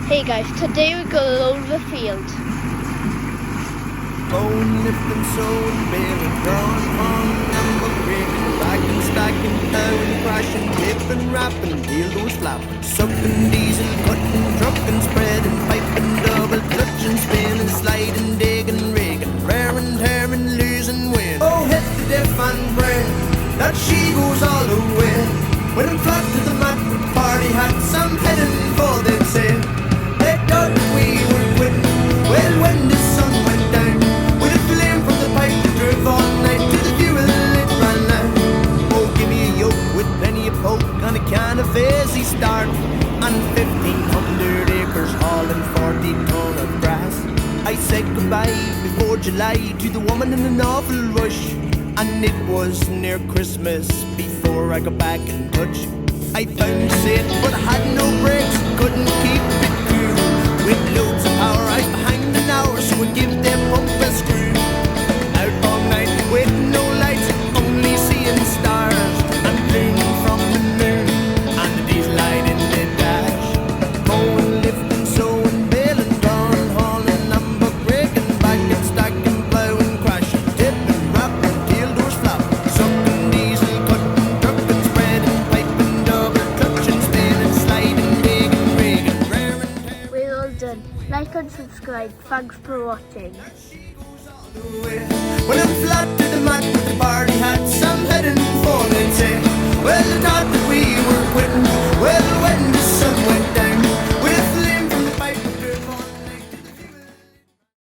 Hey guys, today we're going over the field. Bone lifting, sewing, baling, drawing, hauling, number breaking, racking, stacking, plowing, crashing, clipping, wrapping, dildos flapping, sucking, diesel, cutting, trucking, spreading, piping, double clutching, spinning, sliding, digging, rigging, raring, tearing, losing, win. Oh, hit the deaf and pray that she goes all the way. When I'm flat to the mat with party hats, I'm heading for the say. They thought we were quitting. Well, when the sun went down, with a flame from the pipe that drove all night to the fuel it ran out. Oh, give me a yoke with plenty of poke and a can of fizzy start, and 1,500 acres hauling 40 ton of grass. I said goodbye before July to the woman in an awful rush, and it was near Christmas before I got back in touch. I found it, but I had no brakes, couldn't keep it cool. With loads of power out behind an hour, so I give them pump a screw. Out all night with no lights, only seeing stars, and bloom from the moon, and the diesel light in the dash. Mowing, lifting, sewing, baling, drawing, hauling, number breaking, backing, stacking, plowing, crashing, tipping, wrapping, tail doors flapping, sucking, diesel, cutting, trucking, spreading, piping, double clutching, spinning, sliding, digging, rigging, raring, We're all done. Like and subscribe. Thanks for watching. she goes all the way.